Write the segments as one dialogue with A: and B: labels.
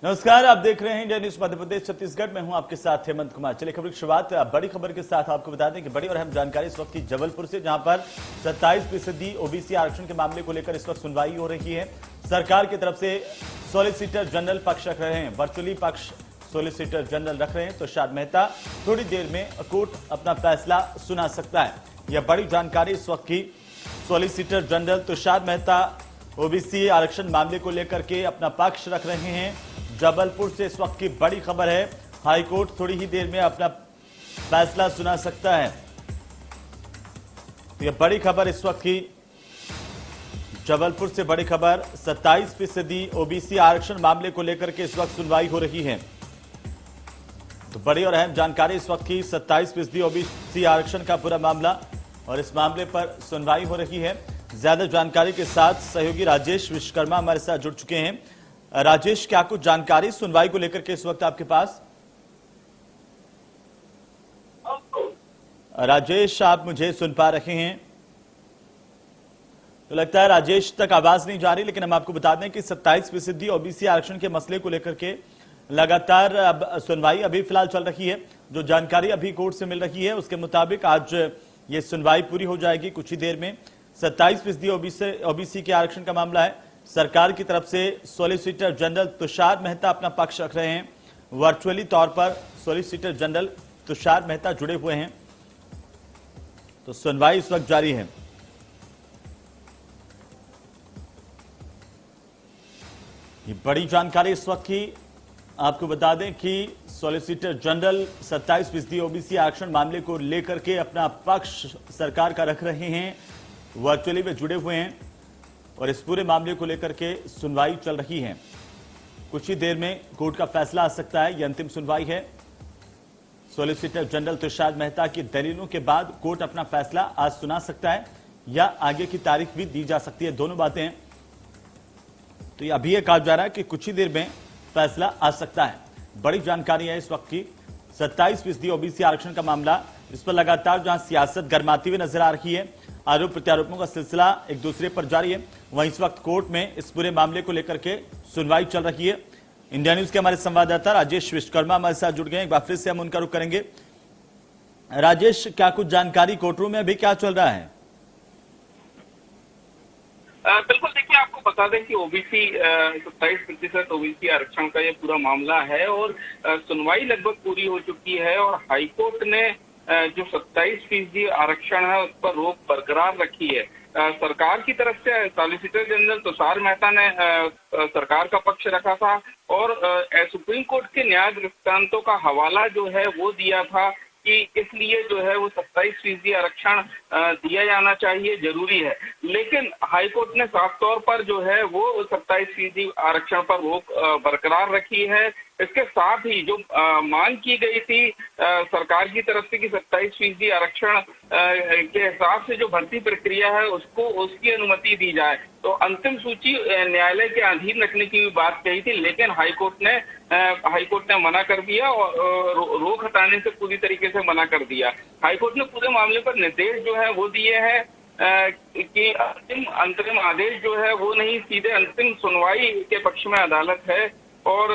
A: नमस्कार, आप देख रहे हैं इंडिया न्यूज मध्य प्रदेश छत्तीसगढ़ में हूं आपके साथ हेमंत कुमार। चलिए खबर की शुरुआत बड़ी खबर के साथ आपको बता दें कि बड़ी और अहम जानकारी इस वक्त की जबलपुर से, जहां पर 27% ओबीसी आरक्षण के मामले को लेकर इस वक्त सुनवाई हो रही है। सरकार की तरफ से सॉलिसिटर जनरल पक्ष रख रहे हैं, वर्चुअली पक्ष सॉलिसिटर जनरल रख रहे हैं तुषार मेहता। थोड़ी देर में कोर्ट अपना फैसला सुना सकता है। यह बड़ी जानकारी इस वक्त की। Solicitor general Tushar Mehta OBC आरक्षण मामले को लेकर के अपना पक्ष रख रहे हैं। जबलपुर से इस वक्त की बड़ी खबर है। हाईकोर्ट थोड़ी ही देर में अपना फैसला सुना सकता है। तो यह बड़ी खबर इस वक्त की जबलपुर से बड़ी खबर। 27% ओबीसी आरक्षण मामले को लेकर के इस वक्त सुनवाई हो रही है। तो बड़ी और अहम जानकारी इस वक्त की। 27% ओबीसी आरक्षण का पूरा मामला और इस मामले पर सुनवाई हो रही है। ज्यादा जानकारी के साथ सहयोगी राजेश विश्वकर्मा हमारे साथ जुड़ चुके हैं। राजेश, क्या कुछ जानकारी सुनवाई को लेकर के इस वक्त आपके पास? राजेश, आप मुझे सुन पा रहे हैं? तो लगता है राजेश तक आवाज नहीं जा रही, लेकिन हम आपको बता दें कि 27% ओबीसी आरक्षण के मसले को लेकर के लगातार अब सुनवाई अभी फिलहाल चल रही है। जो जानकारी अभी कोर्ट से मिल रही है उसके मुताबिक आज ये सुनवाई पूरी हो जाएगी कुछ ही देर में। 27% ओबीसी के आरक्षण का मामला है। सरकार की तरफ से सॉलिसिटर जनरल तुषार मेहता अपना पक्ष रख रहे हैं। वर्चुअली तौर पर सॉलिसिटर जनरल तुषार मेहता जुड़े हुए हैं। तो सुनवाई इस वक्त जारी है। ये बड़ी जानकारी इस वक्त की। आपको बता दें कि सॉलिसिटर जनरल 27% ओबीसी आरक्षण मामले को लेकर के अपना पक्ष सरकार का रख रहे हैं। वर्चुअली में जुड़े हुए हैं और इस पूरे मामले को लेकर के सुनवाई चल रही है। कुछ ही देर में कोर्ट का फैसला आ सकता है। यह अंतिम सुनवाई है। सॉलिसिटर जनरल तुषार मेहता की दलीलों के बाद कोर्ट अपना फैसला आज सुना सकता है या आगे की तारीख भी दी जा सकती है। दोनों बातें हैं। तो ये अभी यह कहा जा रहा है कि कुछ ही देर में फैसला आ सकता है। बड़ी जानकारी है इस वक्त की। 27% ओबीसी आरक्षण का मामला, इस पर लगातार जहां सियासत गर्माती हुई नजर आ रही है, आरोप प्रत्यारोपों का सिलसिला एक दूसरे पर जारी है, वहीं इस वक्त कोर्ट में इस पूरे मामले को लेकर के सुनवाई चल रही है। इंडिया न्यूज के हमारे संवाददाता राजेश विश्वकर्मा हमारे साथ जुड़ गए। एक बार फिर से हम उनका रुख करेंगे। राजेश, क्या कुछ जानकारी कोर्टरूम में अभी क्या चल रहा है?
B: बिल्कुल, देखिए आपको बता दें कि ओबीसी 27% ओबीसी आरक्षण का ये पूरा मामला है और सुनवाई लगभग पूरी हो चुकी है और हाईकोर्ट ने जो 27% आरक्षण है उस पर रोक बरकरार रखी है। सरकार की तरफ से सॉलिसिटर जनरल तुषार मेहता ने सरकार का पक्ष रखा था और सुप्रीम कोर्ट के न्याय दृष्टांतों का हवाला जो है वो दिया था कि इसलिए जो है वो 27% आरक्षण दिया जाना चाहिए, जरूरी है। लेकिन हाईकोर्ट ने साफ तौर पर जो है वो 27% आरक्षण पर रोक बरकरार रखी है। इसके साथ ही जो मांग की गई थी सरकार की तरफ से कि 27% आरक्षण के हिसाब से जो भर्ती प्रक्रिया है उसकी अनुमति दी जाए, तो अंतिम सूची न्यायालय के अधीन रखने की भी बात कही थी, लेकिन हाईकोर्ट ने मना कर दिया और रोक हटाने से पूरी तरीके से मना कर दिया। हाईकोर्ट ने पूरे मामले पर निर्देश जो है वो दिए हैं कि अंतरिम आदेश जो है वो नहीं, सीधे अंतिम सुनवाई के पक्ष में अदालत है। और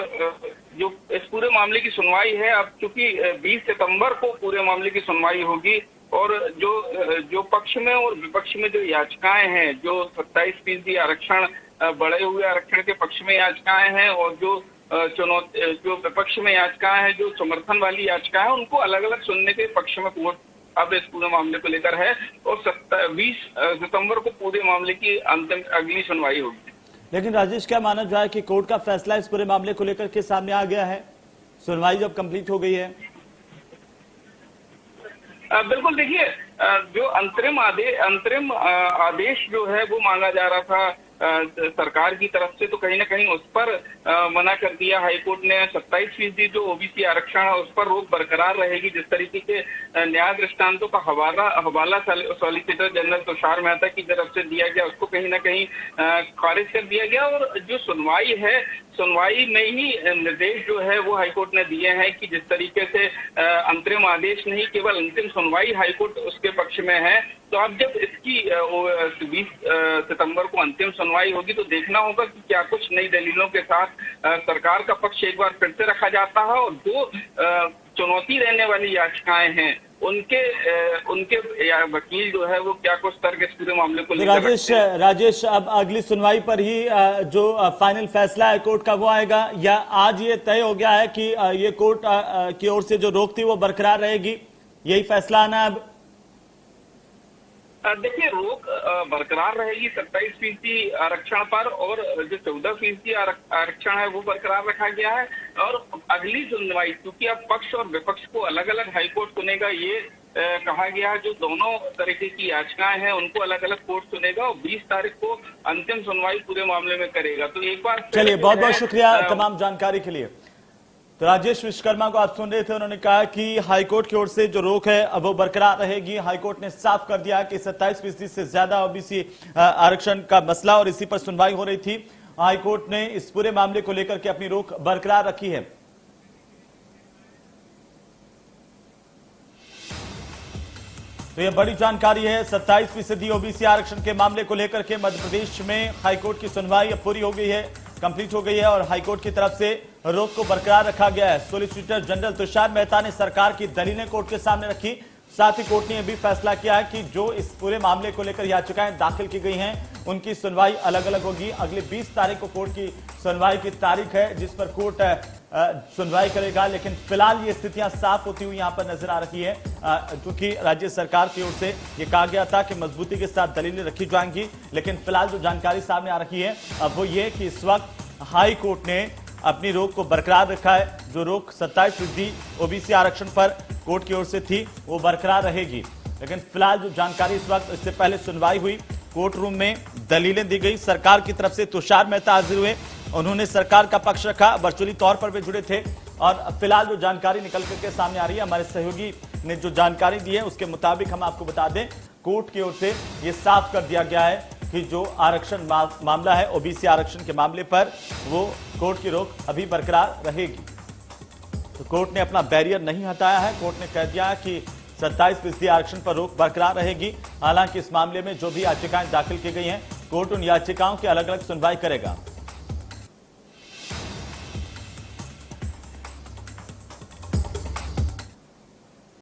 B: जो इस पूरे मामले की सुनवाई है, अब चूंकि 20 सितंबर को पूरे मामले की सुनवाई होगी और जो पक्ष में और विपक्ष में जो याचिकाएं हैं, जो 27% आरक्षण बढ़े हुए आरक्षण के पक्ष में याचिकाएं हैं और जो विपक्ष में याचिकाएं हैं, जो समर्थन वाली याचिकाएं हैं, उनको अलग अलग सुनने के पक्ष में कोर्ट अब इस पूरे मामले को लेकर है और 20 सितंबर को पूरे मामले की अंतिम अगली सुनवाई होगी।
A: लेकिन राजेश, क्या माना जाए कि कोर्ट का फैसला इस पूरे मामले को लेकर के सामने आ गया है, सुनवाई जब कंप्लीट हो गई है?
B: बिल्कुल, देखिए जो अंतरिम आदेश जो है वो मांगा जा रहा था सरकार की तरफ से, तो कहीं ना कहीं उस पर मना कर दिया हाईकोर्ट ने। 27% जो ओबीसी आरक्षण है उस पर रोक बरकरार रहेगी। जिस तरीके के न्याय दृष्टांतों का हवाला सॉलिसिटर जनरल तुषार मेहता की तरफ से दिया गया, उसको कहीं ना कहीं खारिज कर दिया गया। और जो सुनवाई है सुनवाई में ही निर्देश जो है वो हाईकोर्ट ने दिए हैं कि जिस तरीके से अंतरिम आदेश नहीं केवल अंतिम सुनवाई हाईकोर्ट उसके पक्ष में है। तो अब जब इसकी 20 सितंबर को अंतिम सुनवाई होगी तो देखना होगा कि क्या कुछ नई दलीलों के साथ सरकार का पक्ष एक बार फिर से रखा जाता है और जो चुनौती रहने वाली याचिकाएं हैं उनके वकील जो है वो क्या कुछ तर्क इस पूरे मामले को लेकर
A: राजेश अब अगली सुनवाई पर ही जो फाइनल फैसला है कोर्ट का वो आएगा, या आज ये तय हो गया है कि ये कोर्ट की ओर से जो रोक थी वो बरकरार रहेगी, यही फैसला आना है अब?
B: देखिए, रोक बरकरार रहेगी 27% आरक्षण पर और जो 14% आरक्षण है वो बरकरार रखा गया है। और अगली सुनवाई क्योंकि अब पक्ष और विपक्ष को अलग अलग हाईकोर्ट सुनेगा, ये कहा गया है जो दोनों तरीके की याचिकाएं हैं उनको अलग अलग कोर्ट सुनेगा और 20 तारीख को अंतिम सुनवाई पूरे मामले में करेगा। तो एक बार
A: चलिए, बहुत बहुत शुक्रिया तमाम जानकारी के लिए। तो राजेश विश्वकर्मा को आप सुन रहे थे, उन्होंने कहा कि हाईकोर्ट की ओर से जो रोक है अब वो बरकरार रहेगी। हाईकोर्ट ने साफ कर दिया कि 27% से ज्यादा ओबीसी आरक्षण का मसला और इसी पर सुनवाई हो रही थी। हाईकोर्ट ने इस पूरे मामले को लेकर के अपनी रोक बरकरार रखी है। तो यह बड़ी जानकारी है। 27% ओबीसी आरक्षण के मामले को लेकर के मध्य प्रदेश में हाईकोर्ट की सुनवाई अब पूरी हो गई है, कंप्लीट हो गई है और हाईकोर्ट की तरफ से रोक को बरकरार रखा गया है। सॉलिसिटर जनरल तुषार मेहता ने सरकार की दलीलें कोर्ट के सामने रखी। साथ ही कोर्ट ने यह भी फैसला किया है कि जो इस पूरे मामले को लेकर याचिकाएं दाखिल की गई हैं उनकी सुनवाई अलग अलग होगी। अगले 20 तारीख को कोर्ट की सुनवाई की तारीख है जिस पर कोर्ट सुनवाई करेगा। लेकिन फिलहाल ये स्थितियां साफ होती हुई यहां पर नजर आ रही है, क्योंकि राज्य सरकार की ओर से ये कहा गया था कि मजबूती के साथ दलीलें रखी जाएंगी। लेकिन फिलहाल जो जानकारी सामने आ रही है अब वो ये कि इस वक्त हाई कोर्ट ने अपनी रोक को बरकरार रखा है। जो रोक 27% ओबीसी आरक्षण पर कोर्ट की ओर से थी वो बरकरार रहेगी। लेकिन फिलहाल जो जानकारी इस वक्त, इससे पहले सुनवाई हुई, कोर्ट रूम में दलीलें दी गई, सरकार की तरफ से तुषार मेहता हाजिर हुए, उन्होंने सरकार का पक्ष रखा, वर्चुअली तौर पर वे जुड़े थे। और फिलहाल जो जानकारी निकल करके सामने आ रही है, हमारे सहयोगी ने जो जानकारी दी है उसके मुताबिक हम आपको बता दें, कोर्ट की ओर से ये साफ कर दिया गया है कि जो आरक्षण मामला है ओबीसी आरक्षण के मामले पर वो कोर्ट की रोक अभी बरकरार रहेगी। तो कोर्ट ने अपना बैरियर नहीं हटाया है। कोर्ट ने कह दिया है कि 27% आरक्षण पर रोक बरकरार रहेगी। हालांकि इस मामले में जो भी याचिकाएं दाखिल की गई हैं, कोर्ट उन याचिकाओं की अलग अलग सुनवाई करेगा।